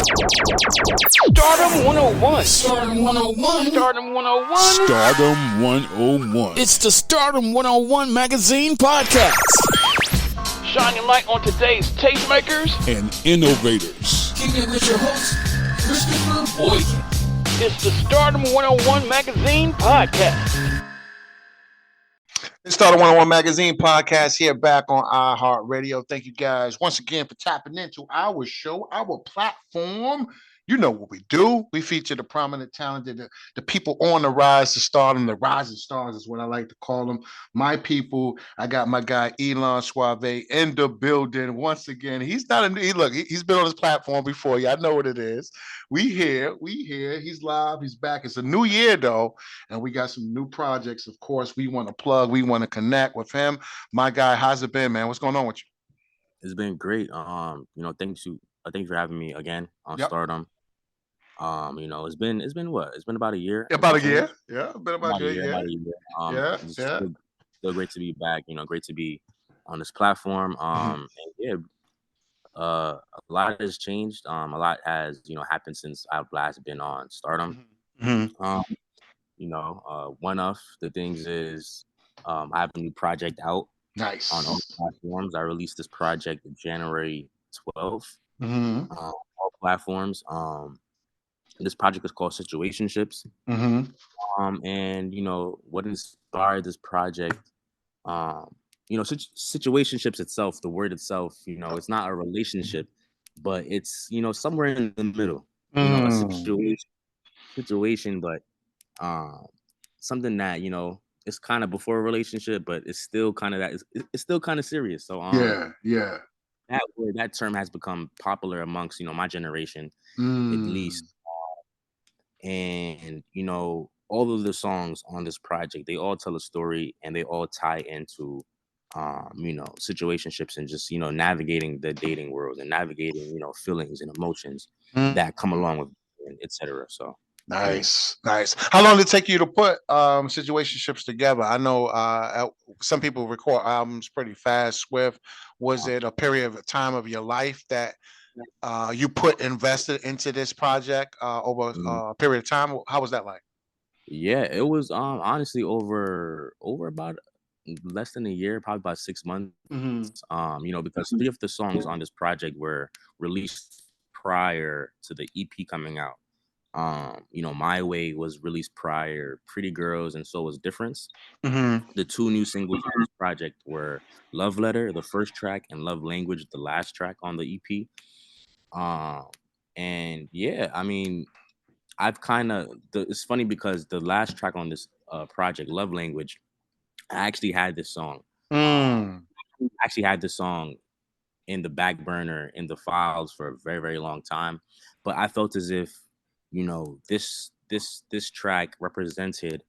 Stardom 101. Stardom 101. Stardom 101. Stardom 101. It's the Stardom 101 magazine podcast. Shining light on today's tastemakers And innovators. Kicking it with your host, Christopher Boykin. It's the Stardom 101 magazine podcast. It's Stardom 101 Magazine podcast here back on iHeartRadio. Thank you guys once again for tapping into our show, our platform. You know what we do. We feature the prominent, talented, the people on the rise to stardom, the rising stars is what I like to call them. My people. I got my guy Elon Suave in the building once again. He's not he's been on this platform before. Y'all know what it is. We here. He's live. He's back. It's a new year though, and we got some new projects. Of course, we want to plug. We want to connect with him. My guy, how's it been, man? What's going on with you? It's been great. Thank you for having me again on Stardom. It's been what? It's been about a year. About a year. Yeah, been about a year. About a year. Still great to be back. Great to be on this platform. A lot has changed. A lot has happened since I've last been on Stardom. One of the things is I have a new project out. Nice. On all platforms. I released this project January 12th. All platforms. This project is called Situationships. And what inspired this project, situationships itself, the word itself, it's not a relationship, but it's somewhere in the middle. A situation, but something that it's kind of before a relationship, but it's still kind of it's still kind of serious. So that term has become popular amongst my generation, at least. And all of the songs on this project, they all tell a story and they all tie into situationships and just navigating the dating world and navigating feelings and emotions that come along with it, etc. So nice. How long did it take you to put situationships together? I know some people record albums pretty fast, swift. Was it a period of time of your life that you invested into this project over a period of time? How was that like? Yeah, it was honestly over about less than a year, probably about 6 months. Because 3 of the songs on this project were released prior to the EP coming out. My Way was released prior, Pretty Girls, and so was Difference. The 2 new singles on this project were Love Letter, the first track, and Love Language, the last track on the EP. It's funny because the last track on this project, Love Language, I actually had this song. In the back burner in the files for a very, very long time, but I felt as if this track represented,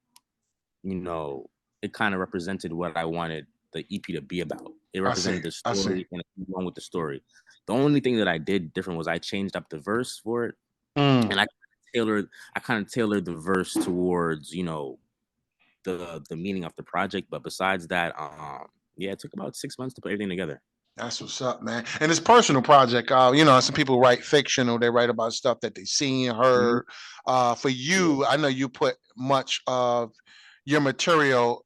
it kind of represented what I wanted the EP to be about. It represented the story and along with the story. The only thing that I did different was I changed up the verse for it, and I kind of tailored the verse towards the meaning of the project. But besides that, it took about 6 months to put everything together. That's what's up, man. And it's a personal project. Some people write fiction or they write about stuff that they seen, heard. For you, I know you put much of your material,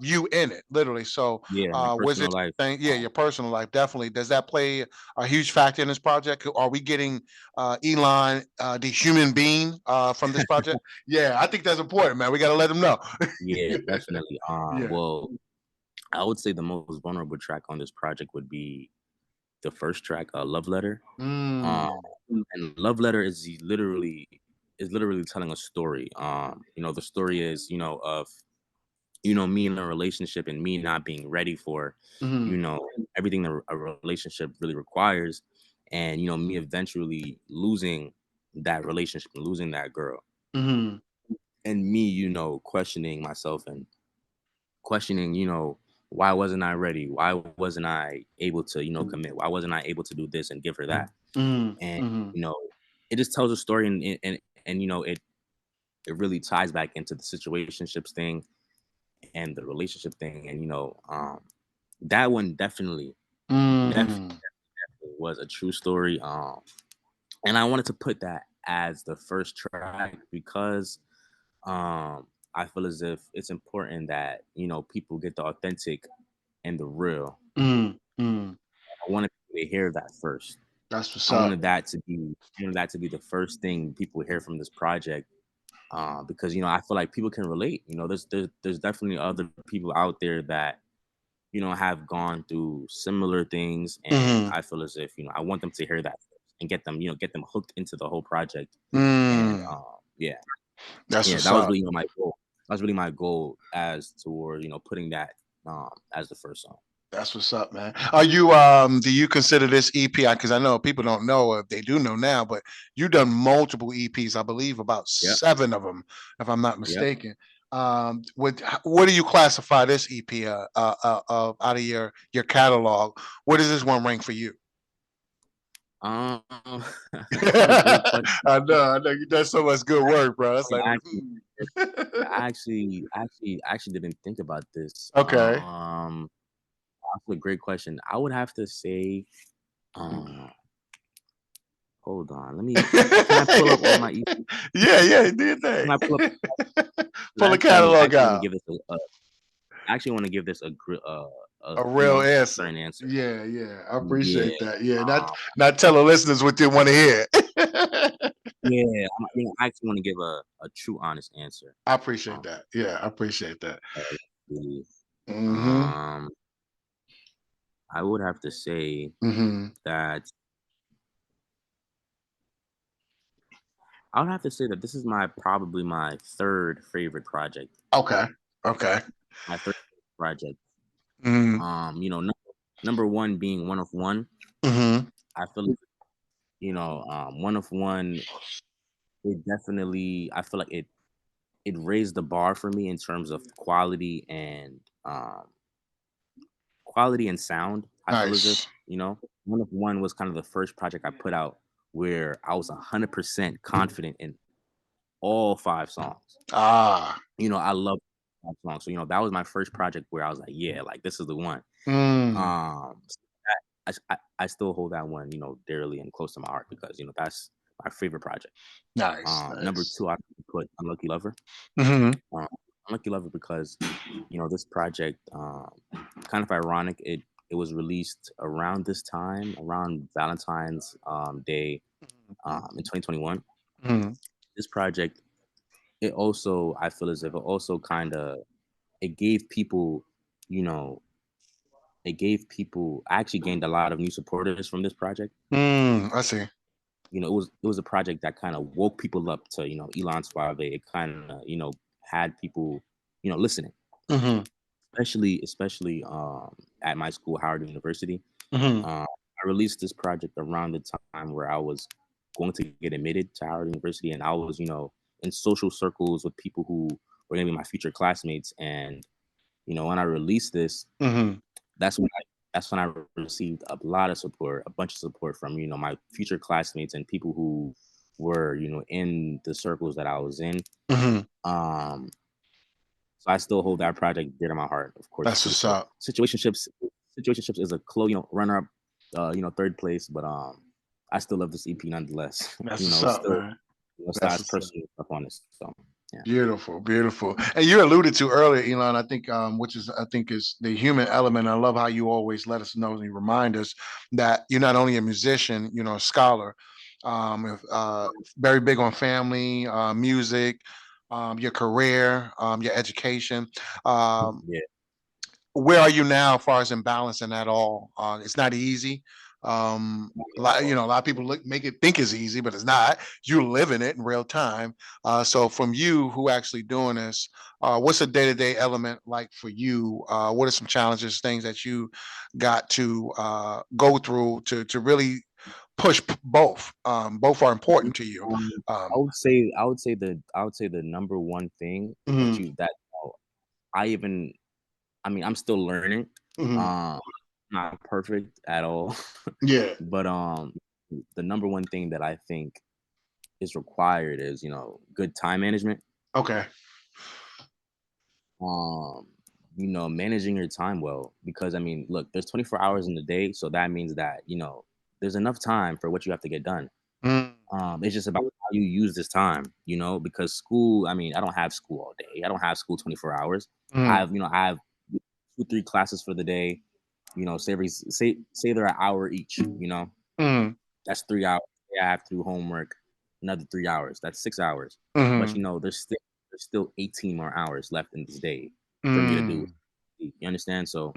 you in it, literally. So, was it life. your personal life, definitely. Does that play a huge factor in this project? Are we getting Elon, the human being, from this project? Yeah, I think that's important, man. We got to let him know. Yeah, definitely. Well, I would say the most vulnerable track on this project would be the first track, Love Letter. And Love Letter is literally telling a story. The story is, of, me in a relationship and me not being ready for, everything that a relationship really requires. And, me eventually losing that relationship and losing that girl. And me, questioning myself and questioning, why wasn't I ready? Why wasn't I able to, commit? Why wasn't I able to do this and give her that? And, it just tells a story and it really ties back into the situationships thing and the relationship thing. And, that one definitely was a true story. And I wanted to put that as the first track because I feel as if it's important that, you know, people get the authentic and the real. I wanted people to hear that first. That's what's I up. wanted that to be the first thing people hear from this project. Because, you know, I feel like people can relate. You know, there's definitely other people out there that, you know, have gone through similar things, and I feel as if, you know, I want them to hear that and get them hooked into the whole project. And That's that what's was up. really, you know, my goal. That was really my goal as toward, you know, putting that as the first song. That's what's up, man. Are you do you consider this EP? Because I know people don't know, if they do know now, but you've done multiple EPs, I believe about 7 of them, if I'm not mistaken. What do you classify this EP out of your catalog? Where does this one rank for you? I know you done so much good work, bro. It's like, I actually didn't think about this. Okay. That's a great question. I would have to say, hold on. Can I pull up all my EPs? Yeah, do your thing. Can I pull up? Pull the catalog out. I actually want to give this a real answer. Yeah. I appreciate that. Yeah, not tell the listeners what they want to hear. I actually want to give a true, honest answer. I appreciate that. Yeah, I appreciate that. I would have to say that this is probably my third favorite project. Okay. My third project. You know, number one being One of One. I feel like, you know, One of One, it definitely, I feel like it raised the bar for me in terms of quality and sound. I feel as if, you know, One of One was kind of the first project I put out where I was 100% confident in all 5 songs. You know, I love 5 songs. So, you know, that was my first project where I was like, yeah, like this is the one. I still hold that one, you know, dearly and close to my heart because, you know, that's my favorite project. Nice. Number 2, I put Unlucky Lover. Unlucky Lover because, you know, this project, kind of ironic, it was released around this time, around Valentine's Day in 2021. This project, it also, I feel as if it also kind of, it gave people, you know, I actually gained a lot of new supporters from this project. I see. You know, it was a project that kind of woke people up to, you know, Ilan Suave. It kind of, you know, had people, you know, listening. Especially at my school, Howard University. I released this project around the time where I was going to get admitted to Howard University, and I was, you know, in social circles with people who were going to be my future classmates. And, you know, when I released this, that's when I received a lot of support, a bunch of support from, you know, my future classmates and people who were, you know, in the circles that I was in. So I still hold that project dear to my heart, of course. That's what's up. Situationships is a close, you know, runner-up, you know, 3rd place, but I still love this EP nonetheless. That's you know, what's up, still, man. You know, that's personal stuff on this. So yeah. Beautiful. And you alluded to earlier, Ilan, I think, which is the human element. I love how you always let us know and you remind us that you're not only a musician, you know, a scholar, very big on family, music, your career, your education. Where are you now as far as in balancing that all? It's not easy. A lot of people make it think it's easy, but it's not. You live in it in real time. So from you who actually doing this, what's a day-to-day element like for you? What are some challenges, things that you got to go through to really push both? Both are important to you. I would say the number one thing I'm still learning. Not perfect at all. Yeah. But the number one thing that I think is required is, you know, good time management. Okay. You know, managing your time well, because I mean, look, there's 24 hours in the day, so that means that, you know, there's enough time for what you have to get done. It's just about how you use this time, you know, because school, I mean, I don't have school all day. I don't have school 24 hours. I have 2-3 classes for the day, you know, say they're an hour each, you know, that's 3 hours. I have to do homework, another 3 hours. That's 6 hours. But you know, there's still 18 more hours left in this day for me to do. You understand? So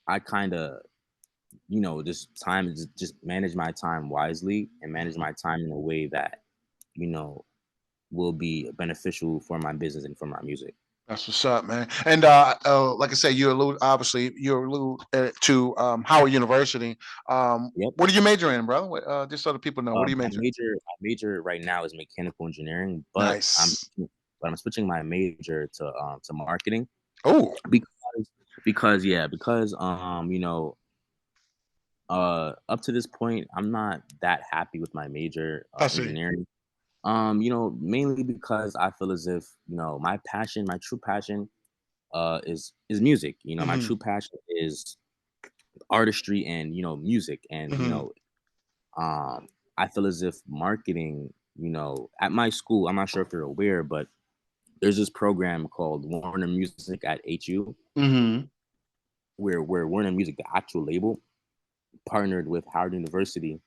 I kind of, you know, just manage my time wisely and manage my time in a way that, you know, will be beneficial for my business and for my music. That's what's up, man. And like I said, you allude to Howard University. Yep. What are you majoring in, bro? Just so the people know, what are you majoring? My major right now is mechanical engineering, but nice. I'm switching my major to marketing. Oh, because you know, up to this point, I'm not that happy with my major, engineering. You know, mainly because I feel as if, you know, my true passion, is music. You know, my true passion is artistry and, you know, music. And, you know, I feel as if marketing, you know, at my school, I'm not sure if you're aware, but there's this program called Warner Music at HU, where Warner Music, the actual label, partnered with Howard University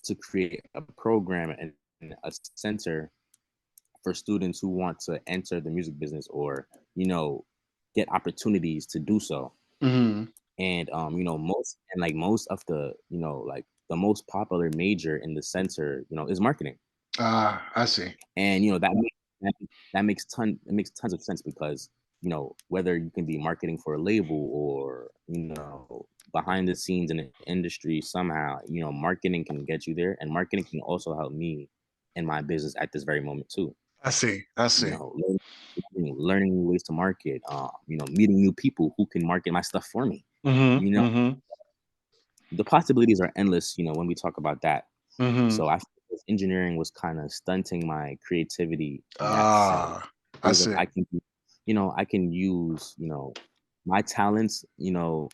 to create a program and a center for students who want to enter the music business or, you know, get opportunities to do so. And you know, most of the, you know, like the most popular major in the center, you know, is marketing. I see. And you know, that makes tons of sense because, you know, whether you can be marketing for a label or, you know, behind the scenes in the industry somehow, you know, marketing can get you there, and marketing can also help me in my business at this very moment too. I see. You know, learning new ways to market, you know, meeting new people who can market my stuff for me. You know, the possibilities are endless, you know, when we talk about that. So I feel engineering was kind of stunting my creativity. I see. I can, you know, I can use, you know, my talents, you know,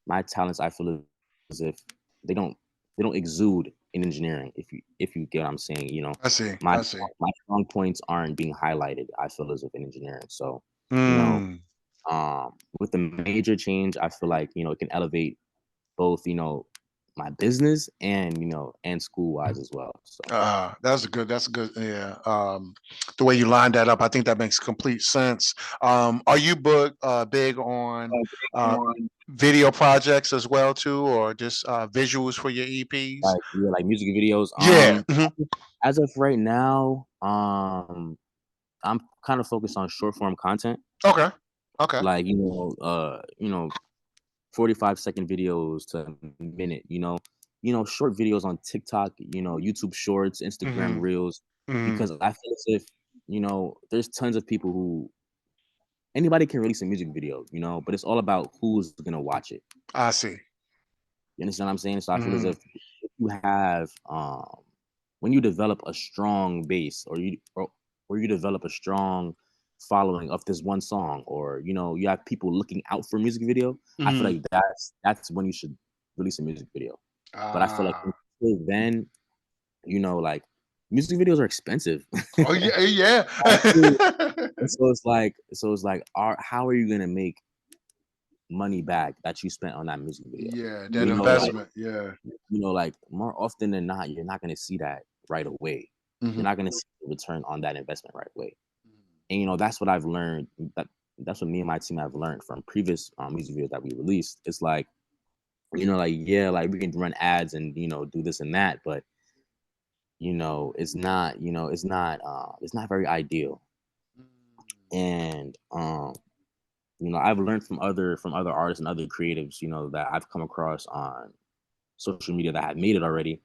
I feel as if they don't exude in engineering, if you get what I'm saying, you know. I see. My strong points aren't being highlighted, I feel as if in engineering. So, you know, with the major change, I feel like, you know, it can elevate both, you know, my business and, you know, and school wise as well. So that's good. Yeah. The way you lined that up, I think that makes complete sense. Are you big on video projects as well too, or just visuals for your EPs? Like music videos. As of right now, I'm kind of focused on short form content. Okay. Like, you know, 45-second videos to a minute, you know, short videos on TikTok, you know, YouTube Shorts, Instagram Reels, because I feel as if, you know, there's tons of people who anybody can release a music video, you know, but it's all about who's gonna watch it. I see. You understand what I'm saying? So I feel as if you have when you develop a strong base or you develop a strong following of this one song, or, you know, you have people looking out for a music video, I feel like that's when you should release a music video. But I feel like until then, you know, like music videos are expensive. Oh yeah. So it's like how are you gonna make money back that you spent on that music video? Yeah, that investment. You know, like more often than not, you're not gonna see that right away. You're not gonna see the return on that investment right away. And, you know, that's what I've learned. That's what me and my team have learned from previous music videos that we released. It's like, you know, like, yeah, like we can run ads and, you know, do this and that, but, you know, it's not very ideal. And, you know, I've learned from other artists and other creatives, you know, that I've come across on social media that have made it already.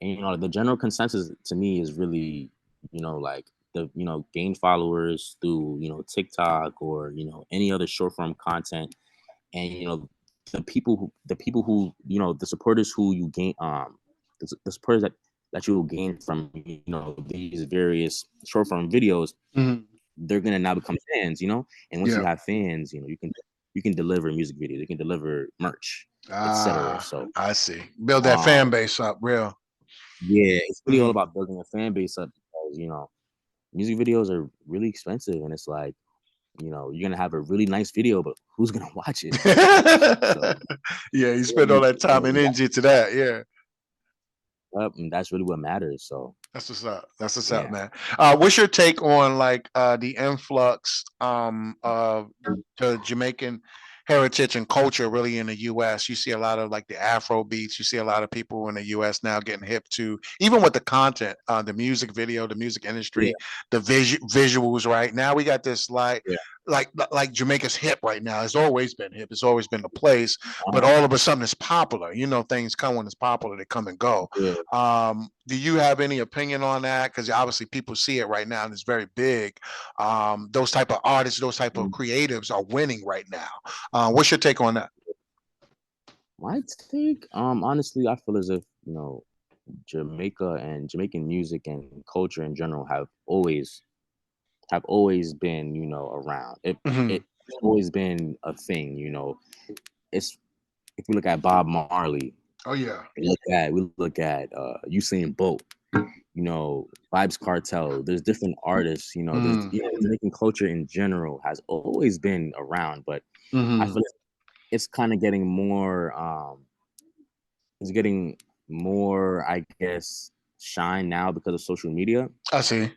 And, you know, the general consensus to me is really, you know, like, you know, gain followers through, you know, TikTok or, you know, any other short form content. And, you know, the people who, you know, the supporters who you gain, the supporters that you will gain from, you know, these various short form videos, they're going to now become fans, you know. And once you have fans, you know, you can deliver music videos, you can deliver merch, etc. So I see. Build that fan base up real. Yeah, it's really all about building a fan base up because, you know, music videos are really expensive, and it's like, you know, you're gonna have a really nice video, but who's gonna watch it? So, Yeah, you spend all that time and energy to that. Yeah. and that's really what matters. So That's what's up. That's what's yeah. up, man. What's your take on like the influx of the Jamaican heritage and culture really in the US? You see a lot of like the Afro beats. You see a lot of people in the US now getting hip to even with the content, the music video, the music industry, the visuals. Right now, we got this Yeah. like Jamaica's hip right now. It's always been hip. It's always been the place, but all of a sudden it's popular. You know, things come when it's popular, they come and go. Yeah. Do you have any opinion on that? Because obviously people see it right now and it's very big. Those type of artists, those type of creatives are winning right now. What's your take on that? My take, honestly, I feel as if, you know, Jamaica and Jamaican music and culture in general have always been, you know, around. It's always been a thing, you know. It's if we look at Bob Marley, Oh yeah. we look at Usain Bolt, you know, Vibes Cartel. There's different artists, you know, there's you know, Jamaican culture in general has always been around, but I feel like it's kind of getting more I guess shine now because of social media. I see.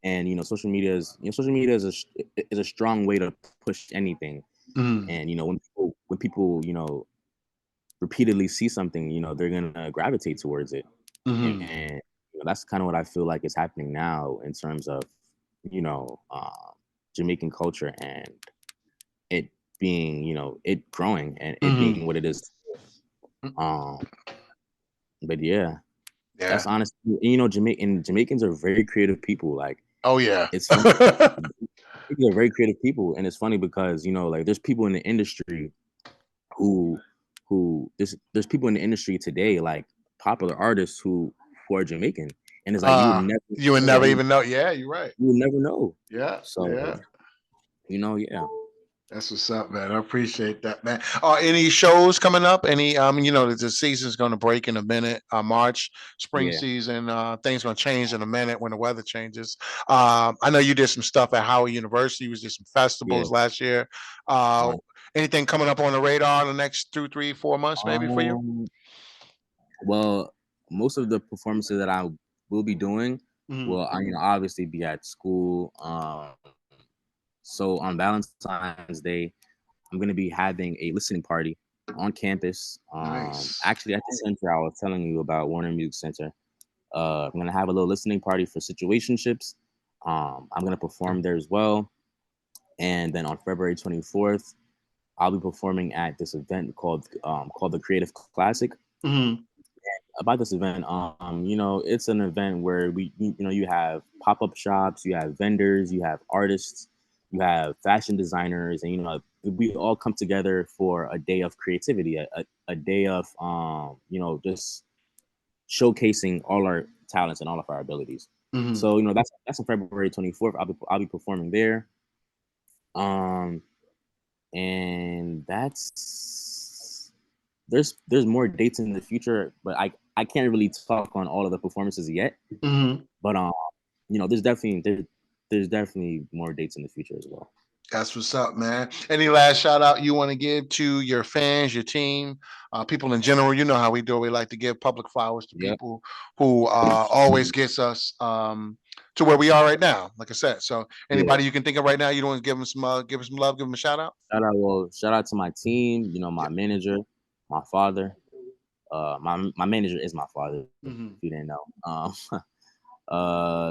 And you know, social media is a strong way to push anything. And you know, when people you know repeatedly see something, you know, they're gonna gravitate towards it. And you know, that's kind of what I feel like is happening now in terms of, you know, Jamaican culture and it being, you know, it growing and it being what it is. But yeah, that's honestly, you know, Jamaicans are very creative people. Like, oh yeah, it's they're very creative people, and it's funny because, you know, like there's people in the industry who there's people in the industry today, like popular artists who are Jamaican, and it's like you would never even know. Yeah, you're right. You would never know. Yeah. So you know, yeah. That's what's up, man. I appreciate that, man. Any shows coming up? Any you know, the season's gonna break in a minute. March, spring season, things gonna change in a minute when the weather changes. I know you did some stuff at Howard University, you did some festivals last year. Anything coming up on the radar in the next 2, 3, 4 months, maybe for you? Well, most of the performances that I will be doing will, you know, obviously be at school. So on Valentine's Day, I'm going to be having a listening party on campus. Actually at the center I was telling you about, Warner Music Center. I'm going to have a little listening party for situationships. I'm going to perform there as well. And then on February 24th, I'll be performing at this event called the Creative Classic. About this event, you know, it's an event where you have pop-up shops, you have vendors, you have artists, you have fashion designers, and you know, we all come together for a day of creativity, a day of you know, just showcasing all our talents and all of our abilities. So you know, that's on February 24th. I'll be performing there. And that's there's more dates in the future, but I can't really talk on all of the performances yet. But you know, there's definitely more dates in the future as well. That's what's up, man. Any last shout out you want to give to your fans, your team, people in general? You know how we do. We like to give public flowers to people who always gets us to where we are right now. Like I said, so anybody you can think of right now, you don't want to give them some love, give them a shout out. Shout out to my team. You know, my manager, my father. My manager is my father. If you didn't know.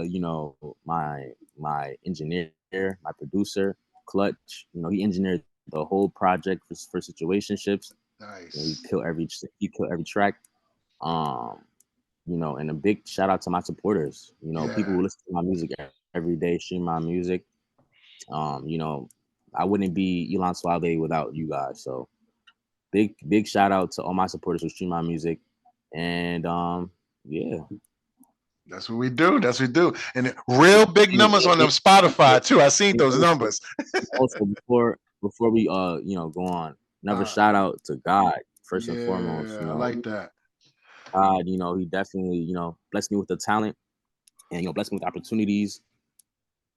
You know, my engineer, my producer, Clutch. You know, he engineered the whole project for situationships. Nice. You know, he killed every track. You know, and a big shout out to my supporters. You know, people who listen to my music every day, stream my music. You know, I wouldn't be Elon Suave without you guys. So big shout out to all my supporters who stream my music. And yeah. That's what we do. That's what we do. And real big numbers on them Spotify too. I seen those numbers. Also, before we you know, go on, another shout out to God first and foremost. You know, I like that. God, he definitely, blessed me with the talent and, blessed me with opportunities,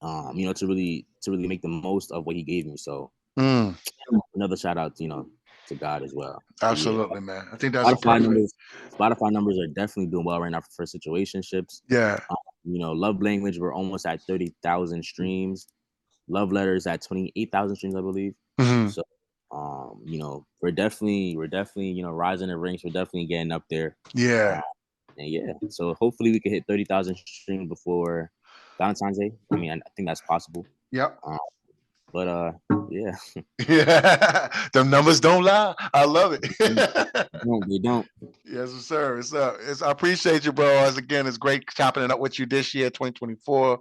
to really make the most of what he gave me. So another shout out, to God as well. Absolutely, man. I think that's Spotify numbers are definitely doing well right now for situationships. Yeah. Love Language, we're almost at 30,000 streams. Love Letters at 28,000 streams, I believe. So, we're definitely, rising the ranks. We're definitely getting up there. Yeah. So hopefully we can hit 30,000 streams before Valentine's Day. I mean, I think that's possible. Yep. But yeah. Yeah, them numbers don't lie. I love it. They don't. Yes, sir. I appreciate you, bro. It's great chopping it up with you this year, 2024.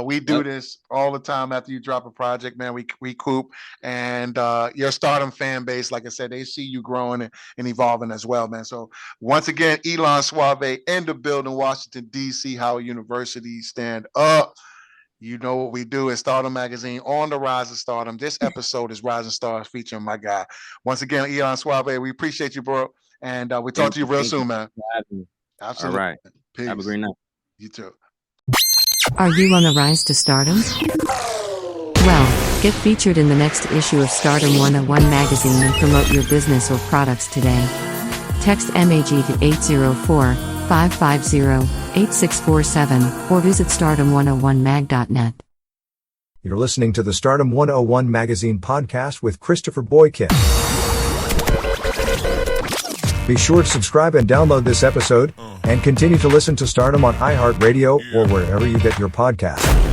We do this all the time after you drop a project, man. We recoup, and your Stardom fan base, like I said, they see you growing and evolving as well, man. So once again, Elon Suave in the building, Washington, D.C., Howard University, stand up. You know what we do. It's Stardom Magazine on the Rise of Stardom. This episode is Rising Stars featuring my guy. Once again, Elon Suave, we appreciate you, bro. And we'll talk to you real soon, man. Absolutely. All right. Peace. Have a great night. You too. Are you on the rise to stardom? Well, get featured in the next issue of Stardom 101 magazine and promote your business or products today. Text MAG to 804-550-8647 or visit stardom101mag.net. You're listening to the Stardom 101 magazine podcast with Christopher Boykin. Be sure to subscribe and download this episode, and continue to listen to Stardom on iHeartRadio or wherever you get your podcasts.